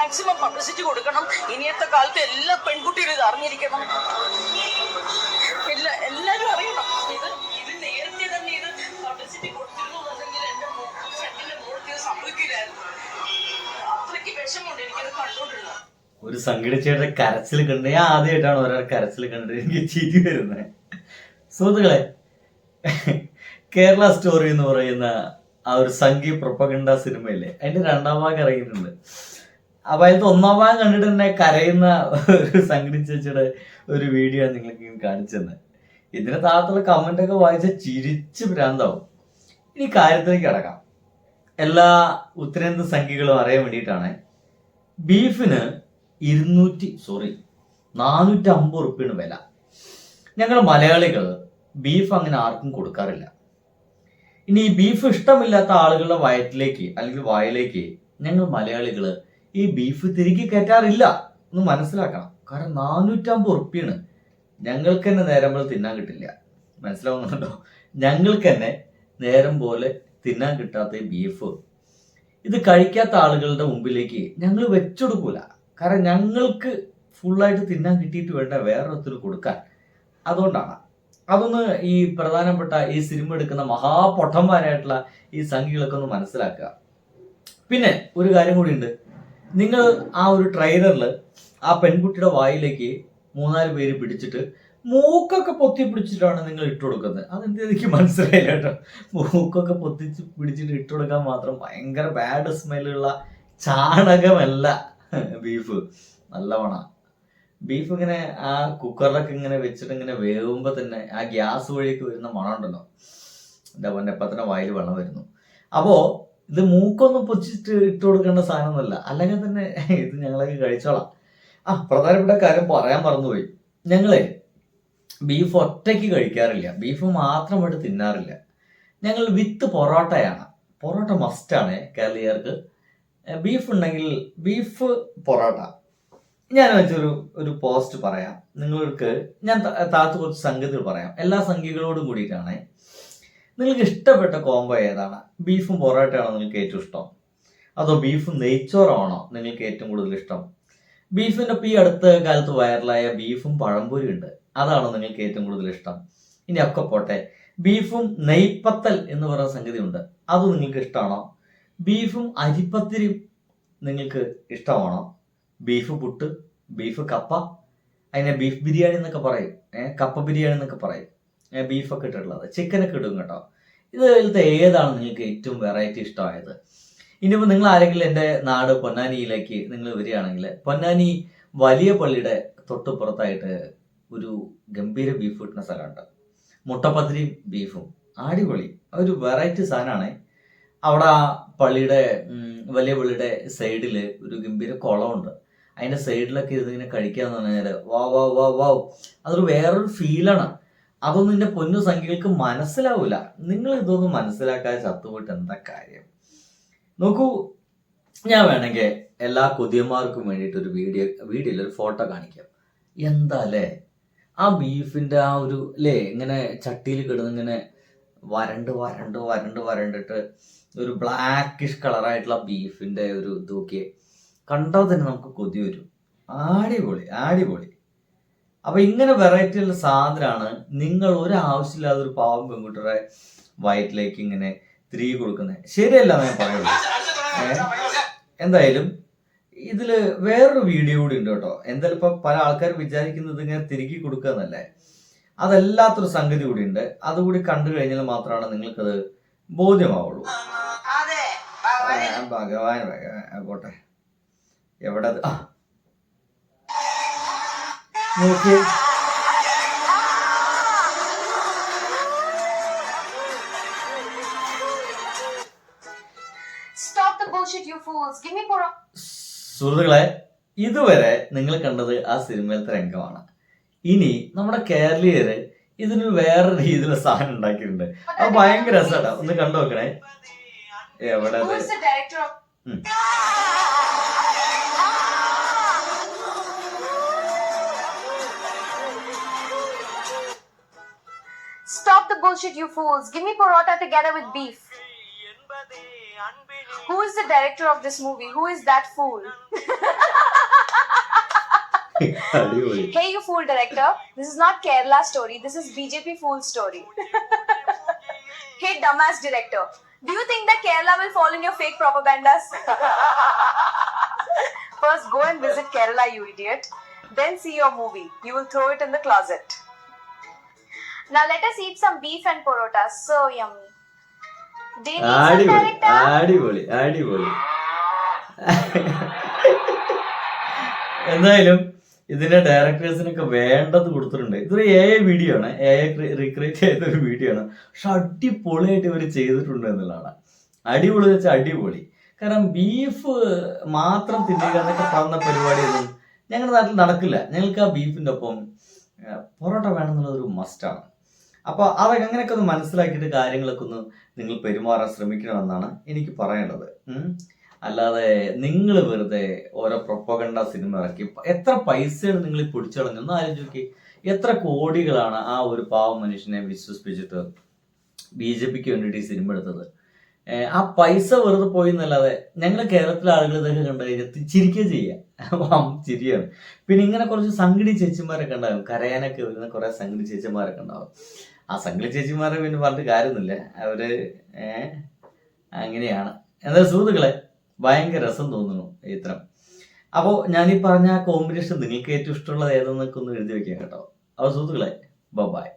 Maximum publicity കൊടുക്കണം. ഇനിയത്തെ കാലത്ത് എല്ലാ പെൺകുട്ടികളും ഇത് അറിഞ്ഞിരിക്കണം. എല്ലാരും അറിയണം. ഇത് നേരത്തെ തന്നെ ഇത് പബ്ലിസിറ്റി കൊടുത്തിരുന്നു എന്നുണ്ടെങ്കിൽ എന്റെ ഫ്രണ്ടിന്റെ മോൾക്ക് ഇത് സംഭവിക്കില്ലായിരുന്നു. അത്രയ്ക്ക് വിഷമമുണ്ട് എനിക്കത് കണ്ടുകൊണ്ടിരുന്നത്. ഒരു സംഘടിച്ചയുടെ കരച്ചിൽ കണ്ട് ഞാൻ ആദ്യമായിട്ടാണ് ഒരാൾ കരച്ചിൽ കണ്ടിട്ട് എനിക്ക് ചിരി വരുന്നത്. സുഹൃത്തുക്കളെ, കേരള സ്റ്റോറി എന്ന് പറയുന്ന ആ ഒരു സംഗീത പ്രൊപ്പഗണ്ട സിനിമയില്ലേ, അതിന്റെ 2ാം ഭാഗം ഇറങ്ങിയിട്ടുണ്ട്. അപ്പൊ അതിലത്തെ 1ാം ഭാഗം കണ്ടിട്ട് തന്നെ കരയുന്ന ഒരു സംഘടിച്ചയുടെ ഒരു വീഡിയോ ആണ് നിങ്ങൾക്ക് കാണിച്ചത്. ഇതിന്റെ താഴത്തുള്ള കമന്റ് ഒക്കെ വായിച്ച ചിരിച്ച് ഭ്രാന്താവും. ഇനി കാര്യത്തിലേക്ക് കിടക്കാം. എല്ലാ ഉത്തരേന്ത്യൻ സംഖ്യകളും അറിയാൻ വേണ്ടിയിട്ടാണ്. ബീഫിന് 450 റുപ്യാണ് വില. ഞങ്ങൾ മലയാളികൾ ബീഫ് അങ്ങനെ ആർക്കും കൊടുക്കാറില്ല. ഇനി ഈ ബീഫ് ഇഷ്ടമില്ലാത്ത ആളുകളുടെ വയറ്റിലേക്ക് അല്ലെങ്കിൽ വായിലേക്ക് ഞങ്ങൾ മലയാളികൾ ഈ ബീഫ് തിരികെ കയറ്റാറില്ല എന്ന് മനസ്സിലാക്കണം. കാരണം 450 റുപ്യാണ്. ഞങ്ങൾക്ക് തന്നെ നേരം പോലെ തിന്നാൻ കിട്ടില്ല. മനസ്സിലാവുന്നുണ്ടോ? ഞങ്ങൾക്ക് തന്നെ നേരം പോലെ തിന്നാൻ കിട്ടാത്ത ബീഫ് ഇത് കഴിക്കാത്ത ആളുകളുടെ മുമ്പിലേക്ക് ഞങ്ങൾ വെച്ചെടുക്കൂല. കാരണം ഞങ്ങൾക്ക് ഫുള്ളായിട്ട് തിന്നാൻ കിട്ടിയിട്ട് വേണ്ട വേറൊരുത്തിന് കൊടുക്കാൻ. അതുകൊണ്ടാണ്. അതൊന്ന് ഈ പ്രധാനപ്പെട്ട ഈ സിനിമ എടുക്കുന്ന മഹാപൊട്ടന്മാരായിട്ടുള്ള ഈ സംഖ്യകളൊക്കെ ഒന്ന് മനസ്സിലാക്കുക. പിന്നെ ഒരു കാര്യം കൂടി ഉണ്ട്. നിങ്ങൾ ആ ഒരു ട്രെയിലറിൽ ആ പെൺകുട്ടിയുടെ വായിലേക്ക് 3-4 പേര് പിടിച്ചിട്ട് മൂക്കൊക്കെ പൊത്തി പിടിച്ചിട്ടാണ് നിങ്ങൾ ഇട്ടുകൊടുക്കുന്നത്. അതെന്ത് എനിക്ക് മനസ്സിലായില്ല കേട്ടോ. മൂക്കൊക്കെ പൊത്തിച്ച് പിടിച്ചിട്ട് ഇട്ടുകൊടുക്കാൻ മാത്രം ഭയങ്കര ബാഡ് സ്മെല്ലുള്ള ചാണകമല്ല ബീഫ്. നല്ല മണ ബീഫ്. ഇങ്ങനെ ആ കുക്കറിലൊക്കെ ഇങ്ങനെ വെച്ചിട്ട് ഇങ്ങനെ വേവുമ്പോൾ തന്നെ ആ ഗ്യാസ് വഴിയൊക്കെ വരുന്ന മണം ഉണ്ടല്ലോ, എൻ്റെ പൊന്നെ എപ്പം തന്നെ വായിൽ വെള്ളം വരുന്നു. അപ്പോൾ ഇത് മൂക്കൊന്നും പൊച്ചിട്ട് ഇട്ട് കൊടുക്കേണ്ട സാധനമൊന്നുമല്ല. അല്ലെങ്കിൽ തന്നെ ഇത് ഞങ്ങളൊക്കെ കഴിച്ചോളാം. പ്രധാനപ്പെട്ട കാര്യം പറയാൻ മറന്നുപോയി. ഞങ്ങളെ ബീഫ് ഒറ്റയ്ക്ക് കഴിക്കാറില്ല. ബീഫ് മാത്രമായിട്ട് തിന്നാറില്ല. ഞങ്ങൾ വിത്ത് പൊറോട്ടയാണ്. പൊറോട്ട മസ്റ്റാണ് കേരളീയർക്ക്. ബീഫ് ഉണ്ടെങ്കിൽ ബീഫ് പൊറോട്ട. ഞാൻ വെച്ചൊരു പോസ്റ്റ് പറയാം നിങ്ങൾക്ക്. ഞാൻ താഴത്ത് കുറച്ച് സംഗതികൾ പറയാം. എല്ലാ സംഖ്യകളോടും കൂടിയിട്ടാണ്. നിങ്ങൾക്ക് ഇഷ്ടപ്പെട്ട കോംബോ ഏതാണ്? ബീഫും പൊറോട്ടയാണോ നിങ്ങൾക്ക് ഏറ്റവും ഇഷ്ടം? അതോ ബീഫും നെയ്ച്ചോറാണോ നിങ്ങൾക്ക് ഏറ്റവും കൂടുതൽ ഇഷ്ടം? ബീഫിൻ്റെ ഒപ്പം ഈ അടുത്ത കാലത്ത് വൈറലായ ബീഫും പഴംപൊരി ഉണ്ട്, അതാണോ നിങ്ങൾക്ക് ഏറ്റവും കൂടുതൽ ഇഷ്ടം? ഇനി ഒക്കെ പോട്ടെ, ബീഫും നെയ്പ്പത്തൽ എന്ന് പറയുന്ന സംഗതി ഉണ്ട്, അത് നിങ്ങൾക്ക് ഇഷ്ടമാണോ? ബീഫും അരിപ്പത്തിരിയും നിങ്ങൾക്ക് ഇഷ്ടമാണോ? ബീഫ് പുട്ട്, ബീഫ് കപ്പ, അതിനെ ബീഫ് ബിരിയാണി എന്നൊക്കെ പറയും, കപ്പ ബിരിയാണി എന്നൊക്കെ പറയും. ബീഫൊക്കെ ഇട്ടിട്ടുള്ളത്, ചിക്കനൊക്കെ ഇടും കേട്ടോ. ഇതിലത്തെ ഏതാണ് നിങ്ങൾക്ക് ഏറ്റവും വെറൈറ്റി ഇഷ്ടമായത്? ഇനിയിപ്പോൾ നിങ്ങൾ ആരെങ്കിലും എൻ്റെ നാട് പൊന്നാനിയിലേക്ക് നിങ്ങൾ വരികയാണെങ്കിൽ, പൊന്നാനി വലിയ പള്ളിയുടെ തൊട്ടുപുറത്തായിട്ട് ഒരു ഗംഭീര ബീഫ് കിട്ടുന്ന സ്ഥലമുണ്ട്. മുട്ടപ്പത്തിരിയും ബീഫും അടിപൊളി, ഒരു വെറൈറ്റി സാധനമാണ്. അവിടെ ആ പള്ളിയുടെ വലിയ പള്ളിയുടെ സൈഡിൽ ഒരു ഗംഭീര കുളമുണ്ട്. അതിൻ്റെ സൈഡിലൊക്കെ ഇതിങ്ങനെ കഴിക്കാന്ന് പറഞ്ഞാൽ വാവ്, അതൊരു വേറൊരു ഫീലാണ്. അതൊന്നും എൻ്റെ പൊന്നു സംഖ്യകൾക്ക് മനസ്സിലാവില്ല. നിങ്ങൾ ഇതൊന്നും മനസ്സിലാക്കാതെ ചത്തുപോയിട്ട് എന്താ കാര്യം? നോക്കൂ, ഞാൻ വേണമെങ്കിൽ എല്ലാ കൊതിയന്മാർക്കും വേണ്ടിയിട്ട് ഒരു വീഡിയോയിൽ ഒരു ഫോട്ടോ കാണിക്കാം. എന്താ അല്ലേ ആ ബീഫിൻ്റെ ആ ഒരു അല്ലേ ഇങ്ങനെ ചട്ടിയിൽ കിടന്ന് ഇങ്ങനെ വരണ്ടിട്ട് ഒരു ബ്ലാക്കിഷ് കളറായിട്ടുള്ള ബീഫിൻ്റെ ഒരു ഇതൊക്കെ കണ്ടാൽ തന്നെ നമുക്ക് കൊതി വരും. അടിപൊളി. അപ്പൊ ഇങ്ങനെ വെറൈറ്റി ഉള്ള സാധനമാണ് നിങ്ങൾ ഒരാവശ്യമില്ലാതെ ഒരു പാവം പെൺകുട്ടിയുടെ വയറ്റിലേക്ക് ഇങ്ങനെ തിരികെ കൊടുക്കുന്നത്. ശരിയല്ല ഞാൻ പറയുള്ളൂ. എന്തായാലും ഇതില് വേറൊരു വീഡിയോ കൂടി ഉണ്ട് കേട്ടോ. എന്തായാലും ഇപ്പൊ പല ആൾക്കാരും വിചാരിക്കുന്നത് ഇങ്ങനെ തിരികെ കൊടുക്കുക എന്നല്ലേ, അതല്ലാത്തൊരു സംഗതി കൂടി ഉണ്ട്. അതുകൂടി കണ്ടു കഴിഞ്ഞാൽ മാത്രമാണ് നിങ്ങൾക്കത് ബോധ്യമാവുള്ളൂ. ഭഗവാൻ പോട്ടെ, എവിടെ നോക്കി സുഹൃത്തുക്കളെ, ഇതുവരെ നിങ്ങൾ കണ്ടത് ആ സിനിമയിലത്തെ രംഗമാണ്. ഇനി നമ്മുടെ കേരളീയര് ഇതിന് വേറെ രീതിയിലുള്ള സാധനം ഉണ്ടാക്കിയിട്ടുണ്ട്. അത് ഭയങ്കര രസമാണ്, ഒന്ന് കണ്ടു നോക്കണേ. എവിടെ Stop the bullshit, you fools. Give me paratha together with beef. Who is the director of this movie? Who is that fool? അടിപൊളി. Hey, you fool director. This is not Kerala story. This is BJP fool story. Hey, dumbass director. Do you think that Kerala will fall in your fake propagandas? First, go and visit Kerala, you idiot. Then see your movie. You will throw it in the closet. Now let us eat some beef and parotas. So yummy. Do you need some അടിപൊളി director? അടിപൊളി അടിപൊളി. എന്തായാലും ഇതിന്റെ ഡയറക്ടേഴ്സിനൊക്കെ വേണ്ടത് കൊടുത്തിട്ടുണ്ട്. ഇതൊരു video ആണ്, recreate ചെയ്തൊരു വീഡിയോ ആണ്. പക്ഷെ അടിപൊളിയായിട്ട് ഇവർ ചെയ്തിട്ടുണ്ട് എന്നുള്ളതാണ്. അടിപൊളി വെച്ചാൽ അടിപൊളി. കാരണം ബീഫ് മാത്രം തിന്നുക എന്നൊക്കെ പറഞ്ഞ പരിപാടിയൊന്നും ഞങ്ങളുടെ നാട്ടിൽ നടക്കില്ല. ഞങ്ങൾക്ക് ആ ബീഫിൻ്റെ ഒപ്പം പൊറോട്ട വേണമെന്നുള്ളതൊരു മസ്റ്റാണ്. അപ്പോൾ അതൊക്കെ അങ്ങനെയൊക്കെ ഒന്ന് മനസ്സിലാക്കിയിട്ട് കാര്യങ്ങളൊക്കെ ഒന്ന് നിങ്ങൾ പെരുമാറാൻ ശ്രമിക്കണമെന്നാണ് എനിക്ക് പറയാനുള്ളത്. അല്ലാതെ നിങ്ങൾ വെറുതെ ഓരോ പ്രൊപ്പഗണ്ട സിനിമ ഇറക്കി എത്ര പൈസയാണ് നിങ്ങൾ ഈ പൊടിച്ചു കളഞ്ഞൊന്ന് ആലോചിച്ച് നോക്കി. എത്ര കോടികളാണ് ആ ഒരു പാവം മനുഷ്യനെ വിശ്വസിപ്പിച്ചിട്ട് BJPക്ക് വേണ്ടിയിട്ട് ഈ സിനിമ എടുത്തത്. ആ പൈസ വെറുതെ പോയി എന്നല്ലാതെ ഞങ്ങൾ കേരളത്തിലെ ആളുകൾ ഇതൊക്കെ കണ്ടു കഴിഞ്ഞാൽ ചിരിക്കുകയും ചെയ്യാം. ചിരിയാണ്. പിന്നെ ഇങ്ങനെ കുറച്ച് സംഗടി ചേച്ചിമാരൊക്കെ ഉണ്ടാകും, കരയാനൊക്കെ വരുന്ന കുറെ സംഗടി ചേച്ചിമാരൊക്കെ ഉണ്ടാവും. ആ സംഗടി ചേച്ചിമാരെ പിന്നെ പറഞ്ഞിട്ട് കാര്യമൊന്നുമില്ല, അവര് അങ്ങനെയാണ്. എന്തായാലും സുഹൃത്തുക്കളെ, ഭയങ്കര രസം തോന്നുന്നു ഇത്തരം. അപ്പോൾ ഞാനീ പറഞ്ഞ ആ കോമ്പിനേഷൻ നിങ്ങൾക്ക് ഏറ്റവും ഇഷ്ടമുള്ളത് ഏതെന്നൊക്കെ ഒന്ന് എഴുതി വെക്കാം കേട്ടോ. അപ്പോൾ സുഹൃത്തുക്കളെ, ബൈ.